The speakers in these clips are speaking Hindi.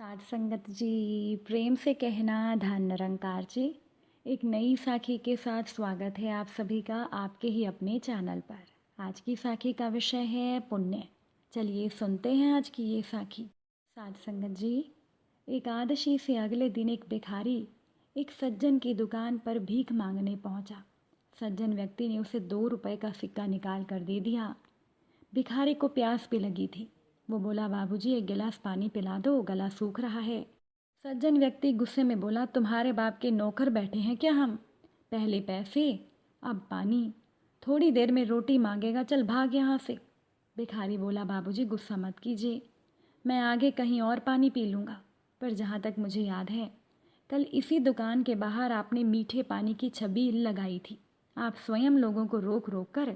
साध संगत जी, प्रेम से कहना धन निरंकार जी। एक नई साखी के साथ स्वागत है आप सभी का आपके ही अपने चैनल पर। आज की साखी का विषय है पुण्य। चलिए सुनते हैं आज की ये साखी। साध संगत जी, एकादशी से अगले दिन एक भिखारी एक सज्जन की दुकान पर भीख मांगने पहुंचा। सज्जन व्यक्ति ने उसे 2 रुपए का सिक्का निकाल कर दे दिया। भिखारी को प्यास भी लगी थी। वो बोला, बाबूजी एक गिलास पानी पिला दो, गला सूख रहा है। सज्जन व्यक्ति गुस्से में बोला, तुम्हारे बाप के नौकर बैठे हैं क्या हम? पहले पैसे अब पानी, थोड़ी देर में रोटी मांगेगा, चल भाग यहाँ से। भिखारी बोला, बाबूजी गुस्सा मत कीजिए, मैं आगे कहीं और पानी पी लूँगा। पर जहाँ तक मुझे याद है, कल इसी दुकान के बाहर आपने मीठे पानी की छबील लगाई थी। आप स्वयं लोगों को रोक रोक कर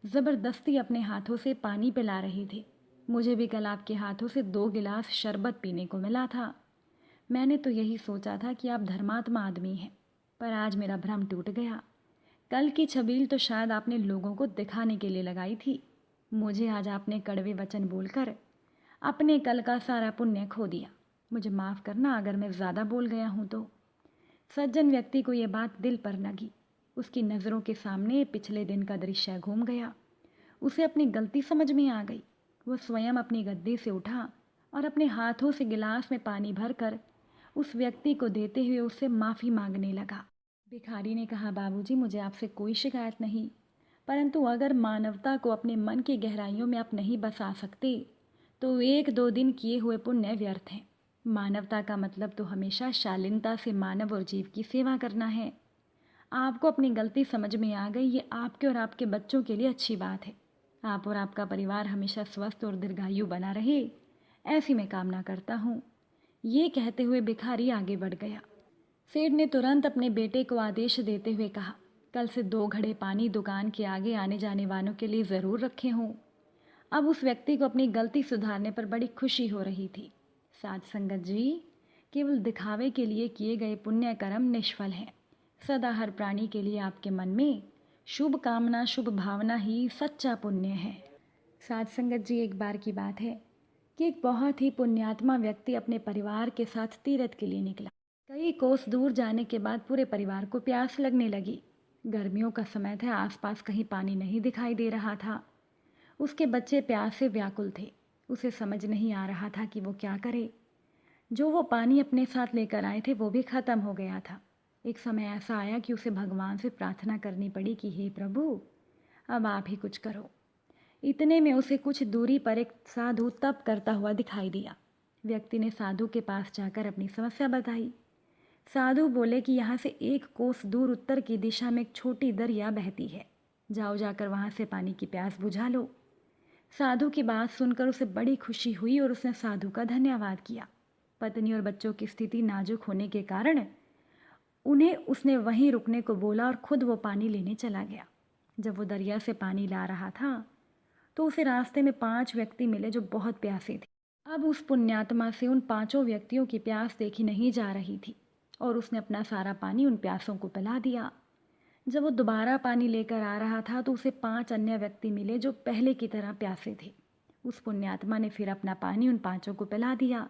ज़बरदस्ती अपने हाथों से पानी पिला रहे थे। मुझे भी कल आपके हाथों से 2 गिलास शरबत पीने को मिला था। मैंने तो यही सोचा था कि आप धर्मात्मा आदमी हैं, पर आज मेरा भ्रम टूट गया। कल की छबील तो शायद आपने लोगों को दिखाने के लिए लगाई थी। मुझे आज आपने कड़वे वचन बोलकर अपने कल का सारा पुण्य खो दिया। मुझे माफ़ करना अगर मैं ज़्यादा बोल गया हूँ तो। सज्जन व्यक्ति को यह बात दिल पर लगी। उसकी नज़रों के सामने पिछले दिन का दृश्य घूम गया। उसे अपनी गलती समझ में आ गई। वह स्वयं अपनी गद्दी से उठा और अपने हाथों से गिलास में पानी भरकर उस व्यक्ति को देते हुए उससे माफ़ी मांगने लगा। भिखारी ने कहा, बाबूजी मुझे आपसे कोई शिकायत नहीं, परंतु अगर मानवता को अपने मन की गहराइयों में आप नहीं बसा सकते तो 1-2 दिन किए हुए पुण्य व्यर्थ हैं। मानवता का मतलब तो हमेशा शालीनता से मानव और जीव की सेवा करना है। आपको अपनी गलती समझ में आ गई, ये आपके और आपके बच्चों के लिए अच्छी बात है। आप और आपका परिवार हमेशा स्वस्थ और दीर्घायु बना रहे, ऐसी मैं कामना करता हूँ। ये कहते हुए भिखारी आगे बढ़ गया। सेठ ने तुरंत अपने बेटे को आदेश देते हुए कहा, कल से 2 घड़े पानी दुकान के आगे आने जाने वालों के लिए ज़रूर रखे हों। अब उस व्यक्ति को अपनी गलती सुधारने पर बड़ी खुशी हो रही थी। साध संगत जी, केवल दिखावे के लिए किए गए पुण्य कर्म निष्फल हैं। सदा हर प्राणी के लिए आपके मन में शुभ कामना, शुभ भावना ही सच्चा पुण्य है। साध संगत जी, एक बार की बात है कि एक बहुत ही पुण्यात्मा व्यक्ति अपने परिवार के साथ तीर्थ के लिए निकला। कई कोस दूर जाने के बाद पूरे परिवार को प्यास लगने लगी। गर्मियों का समय था, आसपास कहीं पानी नहीं दिखाई दे रहा था। उसके बच्चे प्यास से व्याकुल थे। उसे समझ नहीं आ रहा था कि वो क्या करे। जो वो पानी अपने साथ लेकर आए थे वो भी ख़त्म हो गया था। एक समय ऐसा आया कि उसे भगवान से प्रार्थना करनी पड़ी कि हे प्रभु, अब आप ही कुछ करो। इतने में उसे कुछ दूरी पर एक साधु तप करता हुआ दिखाई दिया। व्यक्ति ने साधु के पास जाकर अपनी समस्या बताई। साधु बोले कि यहाँ से 1 कोस दूर उत्तर की दिशा में एक छोटी दरिया बहती है, जाओ जाकर वहाँ से पानी की प्यास बुझा लो। साधु की बात सुनकर उसे बड़ी खुशी हुई और उसने साधु का धन्यवाद किया। पत्नी और बच्चों की स्थिति नाजुक होने के कारण उन्हें उसने वहीं रुकने को बोला और खुद वो पानी लेने चला गया। जब वो दरिया से पानी ला रहा था तो उसे रास्ते में 5 व्यक्ति मिले जो बहुत प्यासे थे। अब उस पुण्यात्मा से उन 5 व्यक्तियों की प्यास देखी नहीं जा रही थी और उसने अपना सारा पानी उन प्यासों को पिला दिया। जब वो दोबारा पानी लेकर आ रहा था तो उसे 5 अन्य व्यक्ति मिले जो पहले की तरह प्यासे थे। उस पुण्यात्मा ने फिर अपना पानी उन 5 को पिला दिया।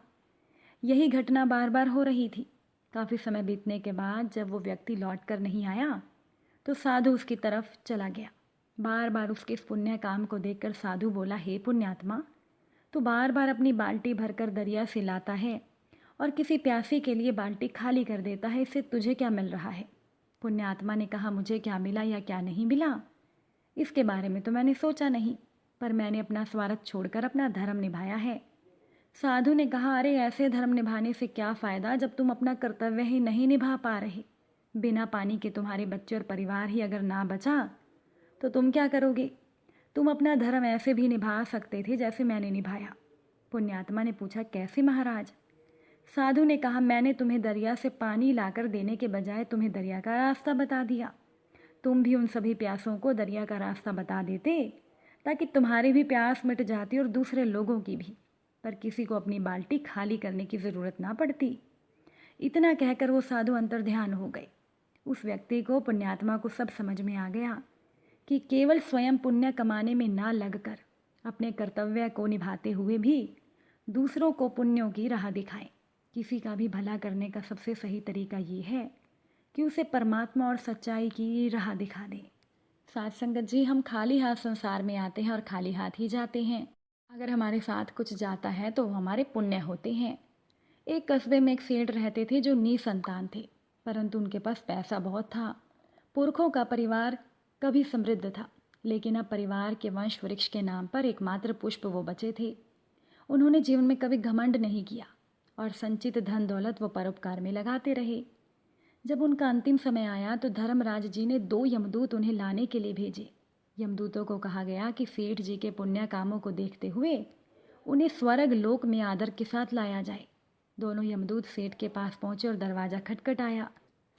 यही घटना बार बार हो रही थी। काफ़ी समय बीतने के बाद जब वो व्यक्ति लौट कर नहीं आया तो साधु उसकी तरफ चला गया। बार बार उसके इस पुण्य काम को देखकर साधु बोला, हे पुण्यात्मा, तू बार बार अपनी बाल्टी भरकर दरिया से लाता है और किसी प्यासे के लिए बाल्टी खाली कर देता है, इससे तुझे क्या मिल रहा है? पुण्यात्मा ने कहा, मुझे क्या मिला या क्या नहीं मिला इसके बारे में तो मैंने सोचा नहीं, पर मैंने अपना स्वार्थ छोड़कर अपना धर्म निभाया है। साधु ने कहा, अरे ऐसे धर्म निभाने से क्या फ़ायदा जब तुम अपना कर्तव्य ही नहीं निभा पा रहे। बिना पानी के तुम्हारे बच्चे और परिवार ही अगर ना बचा तो तुम क्या करोगे? तुम अपना धर्म ऐसे भी निभा सकते थे जैसे मैंने निभाया। पुण्यात्मा ने पूछा, कैसे महाराज? साधु ने कहा, मैंने तुम्हें दरिया से पानी लाकर देने के बजाय तुम्हें दरिया का रास्ता बता दिया। तुम भी उन सभी प्यासों को दरिया का रास्ता बता देते ताकि तुम्हारी भी प्यास मिट जाती और दूसरे लोगों की भी, पर किसी को अपनी बाल्टी खाली करने की ज़रूरत ना पड़ती। इतना कहकर वो साधु अंतर्ध्यान हो गए। उस व्यक्ति को, पुण्यात्मा को सब समझ में आ गया कि केवल स्वयं पुण्य कमाने में ना लगकर अपने कर्तव्य को निभाते हुए भी दूसरों को पुण्यों की राह दिखाएं। किसी का भी भला करने का सबसे सही तरीका ये है कि उसे परमात्मा और सच्चाई की राह दिखा दें। साथ संगत जी, हम खाली हाथ संसार में आते हैं और खाली हाथ ही जाते हैं। अगर हमारे साथ कुछ जाता है तो वो हमारे पुण्य होते हैं। एक कस्बे में एक सेठ रहते थे जो निसंतान थे, परंतु उनके पास पैसा बहुत था। पुरखों का परिवार कभी समृद्ध था, लेकिन अब परिवार के वंश वृक्ष के नाम पर एकमात्र पुष्प वो बचे थे। उन्होंने जीवन में कभी घमंड नहीं किया और संचित धन दौलत वो परोपकार में लगाते रहे। जब उनका अंतिम समय आया तो धर्मराज जी ने 2 यमदूत उन्हें लाने के लिए भेजे। यमदूतों को कहा गया कि सेठ जी के पुण्य कामों को देखते हुए उन्हें स्वर्ग लोक में आदर के साथ लाया जाए। दोनों यमदूत सेठ के पास पहुंचे और दरवाज़ा खटखटाया।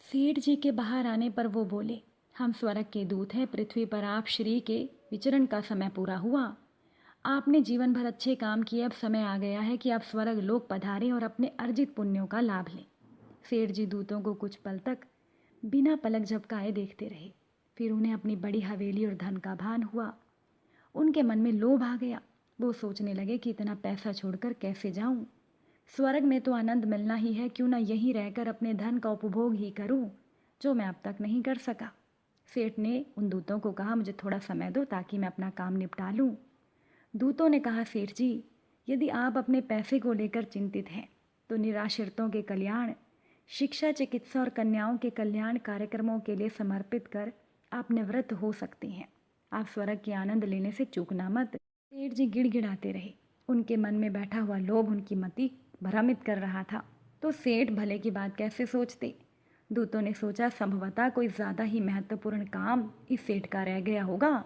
सेठ जी के बाहर आने पर वो बोले, हम स्वर्ग के दूत हैं, पृथ्वी पर आप श्री के विचरण का समय पूरा हुआ। आपने जीवन भर अच्छे काम किए, अब समय आ गया है कि आप स्वर्ग लोक पधारें और अपने अर्जित पुण्यों का लाभ लें। सेठ जी दूतों को कुछ पल तक बिना पलक झपकाए देखते रहे। फिर उन्हें अपनी बड़ी हवेली और धन का भान हुआ। उनके मन में लोभ आ गया। वो सोचने लगे कि इतना पैसा छोड़कर कैसे जाऊं। स्वर्ग में तो आनंद मिलना ही है, क्यों ना यहीं रहकर अपने धन का उपभोग ही करूं, जो मैं अब तक नहीं कर सका। सेठ ने उन दूतों को कहा, मुझे थोड़ा समय दो ताकि मैं अपना काम निपटा लूं। दूतों ने कहा, सेठ जी, यदि आप अपने पैसे को लेकर चिंतित हैं तो निराश्रितों के कल्याण, शिक्षा, चिकित्सा और कन्याओं के कल्याण कार्यक्रमों के लिए समर्पित कर आप निवृत्त हो सकते हैं। आप स्वर्ग के आनंद लेने से चूकना मत। सेठ जी गिड़गिड़ाते रहे। उनके मन में बैठा हुआ लोभ उनकी मति भ्रमित कर रहा था। तो सेठ भले की बात कैसे सोचते। दूतों ने सोचा, संभवतः कोई ज़्यादा ही महत्वपूर्ण काम इस सेठ का रह गया होगा।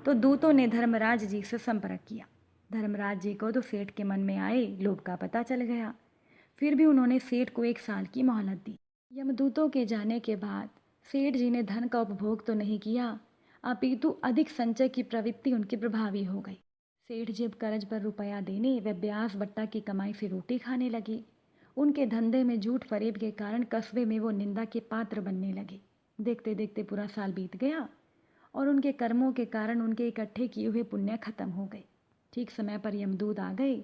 तो दूतों ने धर्मराज जी से संपर्क किया। धर्मराज जी को तो सेठ के मन में आए लोभ का पता चल गया। फिर भी उन्होंने सेठ को 1 साल की मोहलत दी। यमदूतों के जाने के बाद सेठ जी ने धन का उपभोग तो नहीं किया, अपितु अधिक संचय की प्रवृत्ति उनकी प्रभावी हो गई। सेठ जी अब कर्ज पर रुपया देने व ब्याज बट्टा की कमाई से रोटी खाने लगे। उनके धंधे में झूठ फरेब के कारण कस्बे में वो निंदा के पात्र बनने लगे। देखते देखते पूरा साल बीत गया और उनके कर्मों के कारण उनके इकट्ठे किए हुए पुण्य खत्म हो गए। ठीक समय पर यमदूत आ गए।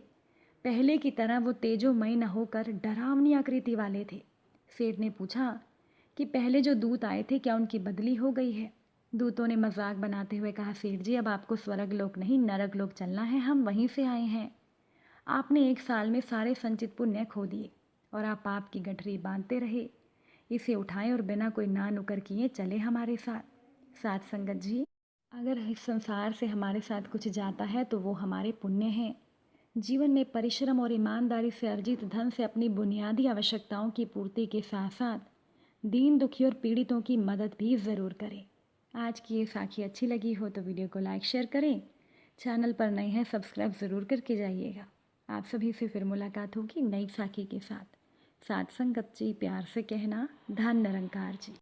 पहले की तरह वो तेजोमय न होकर डरावनी आकृति वाले थे। सेठ ने पूछा कि पहले जो दूत आए थे क्या उनकी बदली हो गई है। दूतों ने मजाक बनाते हुए कहा, सेठ जी, अब आपको स्वर्ग लोक नहीं नरक लोक चलना है, हम वहीं से आए हैं। आपने 1 साल में सारे संचित पुण्य खो दिए और आप पाप की गठरी बांधते रहे। इसे उठाएं और बिना कोई ना नुकर किए चले हमारे साथ। साथ संगत जी, अगर इस संसार से हमारे साथ कुछ जाता है तो वो हमारे पुण्य हैं। जीवन में परिश्रम और ईमानदारी से अर्जित धन से अपनी बुनियादी आवश्यकताओं की पूर्ति के साथ साथ दीन दुखी और पीड़ितों की मदद भी ज़रूर करें। आज की ये साखी अच्छी लगी हो तो वीडियो को लाइक शेयर करें। चैनल पर नए हैं सब्सक्राइब ज़रूर करके जाइएगा। आप सभी से फिर मुलाकात होगी नई साखी के साथ। साथ संगत जी, प्यार से कहना, धन निरंकार जी।